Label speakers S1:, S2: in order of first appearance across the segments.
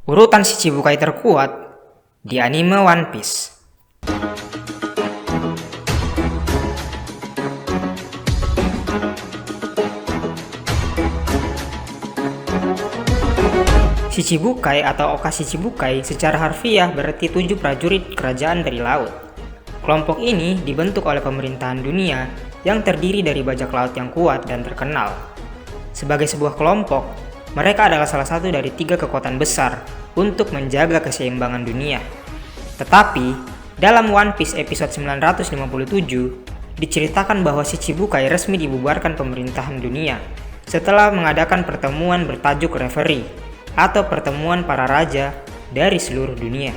S1: Urutan Shichibukai terkuat di anime One Piece. Shichibukai atau Oka Shichibukai secara harfiah berarti 7 prajurit kerajaan dari laut. Kelompok ini dibentuk oleh pemerintahan dunia yang terdiri dari bajak laut yang kuat dan terkenal. Sebagai sebuah kelompok, mereka adalah salah satu dari 3 kekuatan besar untuk menjaga keseimbangan dunia. Tetapi, dalam One Piece episode 957, diceritakan bahwa Shichibukai resmi dibubarkan pemerintahan dunia setelah mengadakan pertemuan bertajuk Reverie atau pertemuan para raja dari seluruh dunia.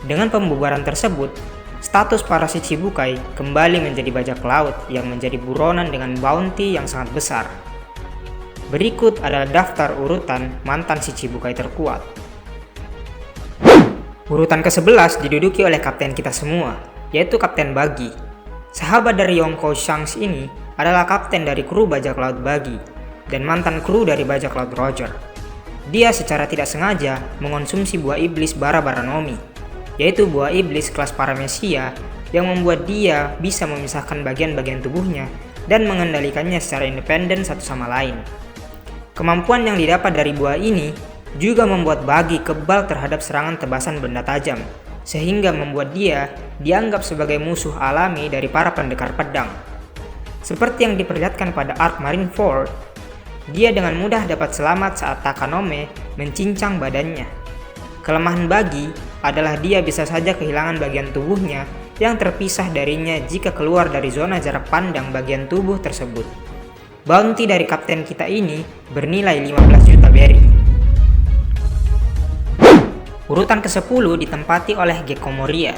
S1: Dengan pembubaran tersebut, status para Shichibukai kembali menjadi bajak laut yang menjadi buronan dengan bounty yang sangat besar. Berikut adalah daftar urutan mantan Shichibukai terkuat. Urutan ke-11 diduduki oleh kapten kita semua, yaitu Kapten Buggy. Sahabat dari Yonko Shanks ini adalah kapten dari kru bajak laut Buggy dan mantan kru dari bajak laut Roger. Dia secara tidak sengaja mengonsumsi buah iblis Barabaranomi, yaitu buah iblis kelas Paramecia yang membuat dia bisa memisahkan bagian-bagian tubuhnya dan mengendalikannya secara independen satu sama lain. Kemampuan yang didapat dari buah ini juga membuat Buggy kebal terhadap serangan tebasan benda tajam, sehingga membuat dia dianggap sebagai musuh alami dari para pendekar pedang. Seperti yang diperlihatkan pada arc Marineford, dia dengan mudah dapat selamat saat Takanome mencincang badannya. Kelemahan Buggy adalah dia bisa saja kehilangan bagian tubuhnya yang terpisah darinya jika keluar dari zona jarak pandang bagian tubuh tersebut. Bounty dari kapten kita ini bernilai 15 juta berry. Urutan ke-10 ditempati oleh Gekko Moria.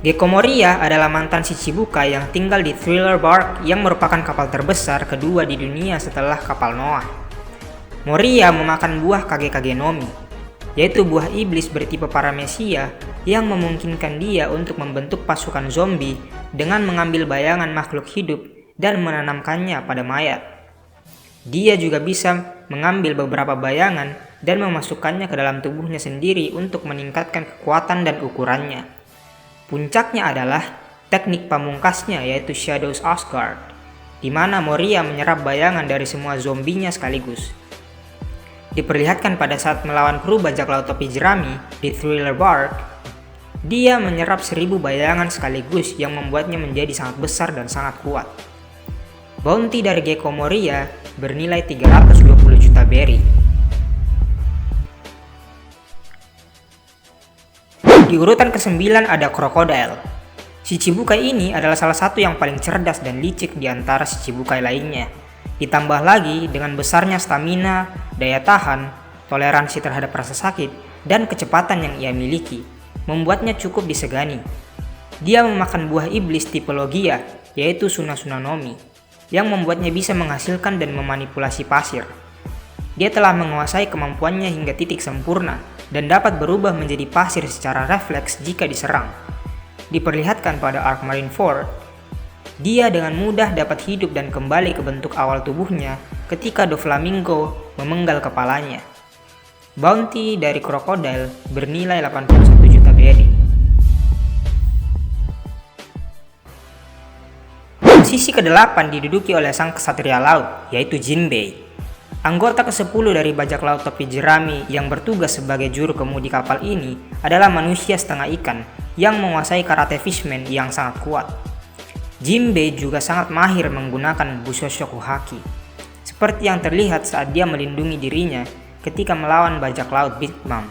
S1: Gekko Moria adalah mantan Shichibukai yang tinggal di Thriller Bark yang merupakan kapal terbesar kedua di dunia setelah kapal Noah. Moria memakan buah Kage-Kage Nomi, yaitu buah iblis bertipe Paramecia yang memungkinkan dia untuk membentuk pasukan zombie dengan mengambil bayangan makhluk hidup dan menanamkannya pada mayat. Dia juga bisa mengambil beberapa bayangan dan memasukkannya ke dalam tubuhnya sendiri untuk meningkatkan kekuatan dan ukurannya. Puncaknya adalah teknik pamungkasnya yaitu Shadows Asgard, di mana Moria menyerap bayangan dari semua zombinya sekaligus. Diperlihatkan pada saat melawan kru bajak laut topi jerami di Thriller Bark, dia menyerap 1000 bayangan sekaligus yang membuatnya menjadi sangat besar dan sangat kuat. Bounty dari Gekko Moria bernilai 320 juta berry. Di urutan ke-9 ada Crocodile. Shichibukai ini adalah salah satu yang paling cerdas dan licik di antara Shichibukai lainnya. Ditambah lagi dengan besarnya stamina, daya tahan, toleransi terhadap rasa sakit, dan kecepatan yang ia miliki, membuatnya cukup disegani. Dia memakan buah iblis tipe Logia, yaitu Sunasuna Nomi, yang membuatnya bisa menghasilkan dan memanipulasi pasir. Dia telah menguasai kemampuannya hingga titik sempurna dan dapat berubah menjadi pasir secara refleks jika diserang. Diperlihatkan pada arc Marineford, dia dengan mudah dapat hidup dan kembali ke bentuk awal tubuhnya ketika Doflamingo memenggal kepalanya. Bounty dari Crocodile bernilai 81 juta berry. Posisi ke-8 diduduki oleh sang kesatria laut, yaitu Jinbei. Anggota ke-10 dari bajak laut topi jerami yang bertugas sebagai juru kemudi kapal ini adalah manusia setengah ikan yang menguasai karate fishman yang sangat kuat. Jinbei juga sangat mahir menggunakan Busoshoku Haki, seperti yang terlihat saat dia melindungi dirinya ketika melawan bajak laut Big Mom.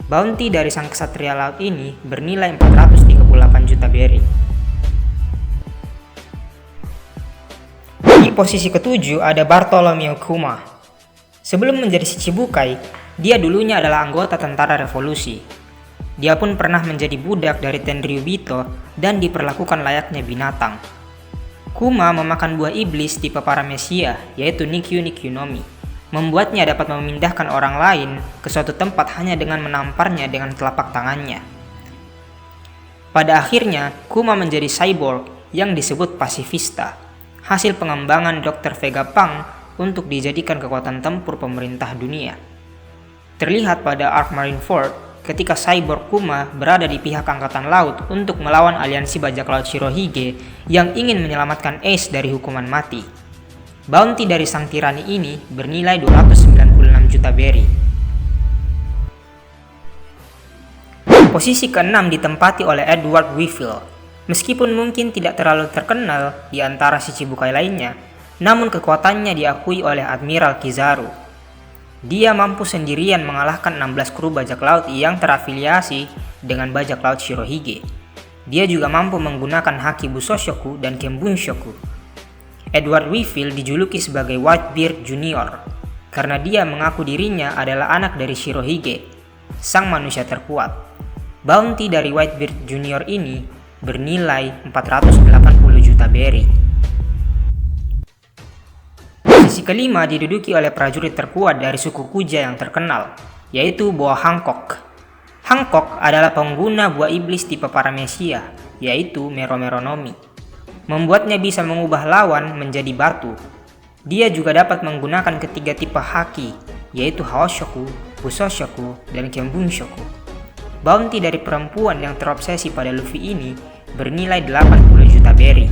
S1: Bounty dari sang kesatria laut ini bernilai 438 juta berry. Di posisi ke-7 ada Bartholomew Kuma. Sebelum menjadi Shichibukai, dia dulunya adalah anggota tentara revolusi. Dia pun pernah menjadi budak dari Tenryubito dan diperlakukan layaknya binatang. Kuma memakan buah iblis tipe Paramecia, yaitu Nikyu Nomi, membuatnya dapat memindahkan orang lain ke suatu tempat hanya dengan menamparnya dengan telapak tangannya. Pada akhirnya, Kuma menjadi cyborg yang disebut Pacifista, hasil pengembangan Dr. Vegapunk untuk dijadikan kekuatan tempur pemerintah dunia. terlihat pada arc Marineford ketika Cyborg Kuma berada di pihak Angkatan Laut untuk melawan aliansi bajak laut Shirohige yang ingin menyelamatkan Ace dari hukuman mati. Bounty dari sang tirani ini bernilai 296 juta berry. Posisi ke-6 ditempati oleh Edward Weevil. Meskipun mungkin tidak terlalu terkenal di antara Shichibukai lainnya, namun kekuatannya diakui oleh Admiral Kizaru. Dia mampu sendirian mengalahkan 16 kru bajak laut yang terafiliasi dengan bajak laut Shirohige. Dia juga mampu menggunakan haki Busoshoku dan Kenbunshoku. Edward Weevil dijuluki sebagai Whitebeard Junior karena dia mengaku dirinya adalah anak dari Shirohige, sang manusia terkuat. Bounty dari Whitebeard Junior ini bernilai 480 juta berry. Posisi kelima diduduki oleh prajurit terkuat dari suku Kuja yang terkenal, yaitu Boa Hancock. Hancock adalah pengguna buah iblis tipe Paramecia, yaitu Meromeronomi. Membuatnya bisa mengubah lawan menjadi batu. Dia juga dapat menggunakan ketiga tipe haki, yaitu Haoshoku, Busoshoku, dan Kenbunshoku. Bounty dari perempuan yang terobsesi pada Luffy ini bernilai 80 juta berry.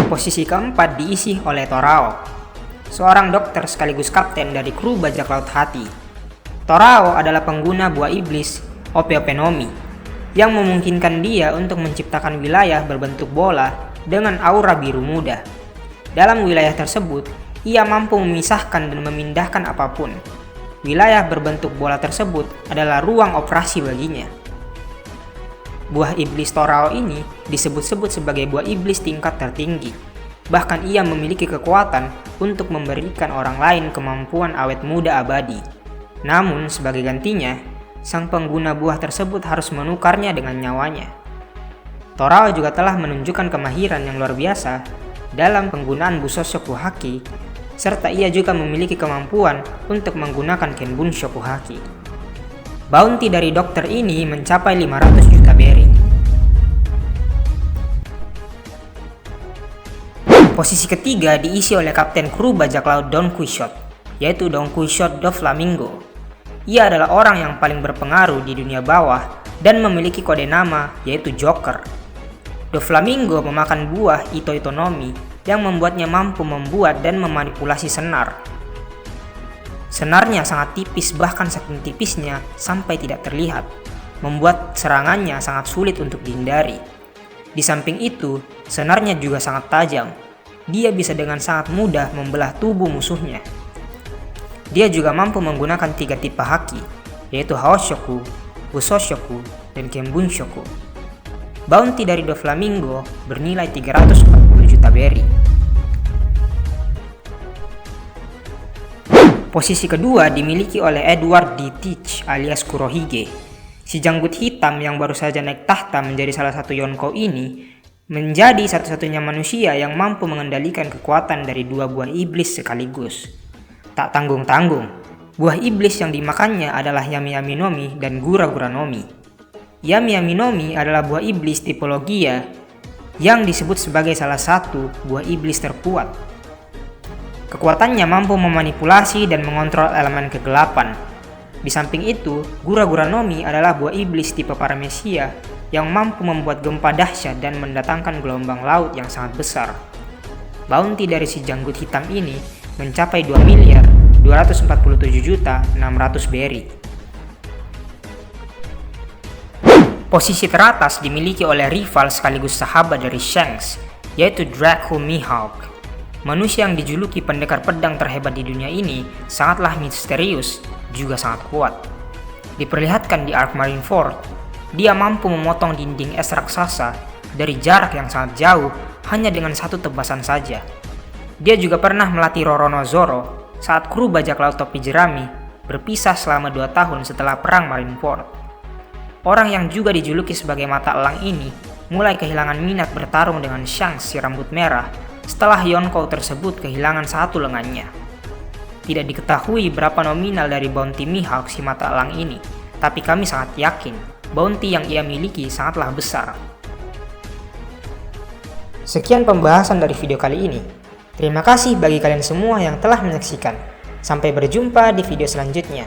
S1: Posisi keempat diisi oleh Torao, seorang dokter sekaligus kapten dari kru bajak laut Hati. Torao adalah pengguna buah iblis Ope-Ope-Nomi yang memungkinkan dia untuk menciptakan wilayah berbentuk bola dengan aura biru muda. Dalam wilayah tersebut, ia mampu memisahkan dan memindahkan apapun. Wilayah berbentuk bola tersebut adalah ruang operasi baginya. Buah iblis Torao ini disebut-sebut sebagai buah iblis tingkat tertinggi. Bahkan ia memiliki kekuatan untuk memberikan orang lain kemampuan awet muda abadi. Namun sebagai gantinya, sang pengguna buah tersebut harus menukarnya dengan nyawanya. Torao juga telah menunjukkan kemahiran yang luar biasa dalam penggunaan Busoshoku Haki, serta ia juga memiliki kemampuan untuk menggunakan Kenbunshoku Haki. Bounty dari dokter ini mencapai 500 juta berry. Posisi ketiga diisi oleh kapten kru bajak laut Don Quixote, yaitu Don Quixote Doflamingo. Ia adalah orang yang paling berpengaruh di dunia bawah dan memiliki kode nama yaitu Joker. Doflamingo memakan buah Ito-Itonomi yang membuatnya mampu membuat dan memanipulasi senar. Senarnya sangat tipis, bahkan saking tipisnya sampai tidak terlihat, membuat serangannya sangat sulit untuk dihindari. Di samping itu, senarnya juga sangat tajam. Dia bisa dengan sangat mudah membelah tubuh musuhnya. Dia juga mampu menggunakan 3 tipe haki, yaitu Haoshoku, Busoshoku, dan Kenbunshoku. Bounty dari Doflamingo bernilai 340 juta berry. Posisi kedua dimiliki oleh Edward D. Teach alias Kurohige. Si janggut hitam yang baru saja naik tahta menjadi salah satu Yonkou ini menjadi satu-satunya manusia yang mampu mengendalikan kekuatan dari 2 buah iblis sekaligus. Tak tanggung-tanggung, buah iblis yang dimakannya adalah Yami-Yami Nomi dan Gura-Gura Nomi. Yami-Yami Nomi adalah buah iblis tipe Logia yang disebut sebagai salah satu buah iblis terkuat. Kekuatannya mampu memanipulasi dan mengontrol elemen kegelapan. Di samping itu, Gura-Gura Nomi adalah buah iblis tipe Paramecia yang mampu membuat gempa dahsyat dan mendatangkan gelombang laut yang sangat besar. Bounty dari si janggut hitam ini mencapai 2.247.600 berry. Posisi teratas dimiliki oleh rival sekaligus sahabat dari Shanks, yaitu Draco Mihawk. Manusia yang dijuluki pendekar pedang terhebat di dunia ini sangatlah misterius, juga sangat kuat. Diperlihatkan di arc Marineford, dia mampu memotong dinding es raksasa dari jarak yang sangat jauh hanya dengan satu tebasan saja. Dia juga pernah melatih Roronoa Zoro saat kru bajak laut topi jerami berpisah selama 2 tahun setelah perang Marineford. Orang yang juga dijuluki sebagai mata elang ini mulai kehilangan minat bertarung dengan Shanks si rambut merah setelah Yonkou tersebut kehilangan satu lengannya. Tidak diketahui berapa nominal dari bounty Mihawk si mata elang ini, tapi kami sangat yakin bounty yang ia miliki sangatlah besar. Sekian pembahasan dari video kali ini. Terima kasih bagi kalian semua yang telah menyaksikan. Sampai berjumpa di video selanjutnya.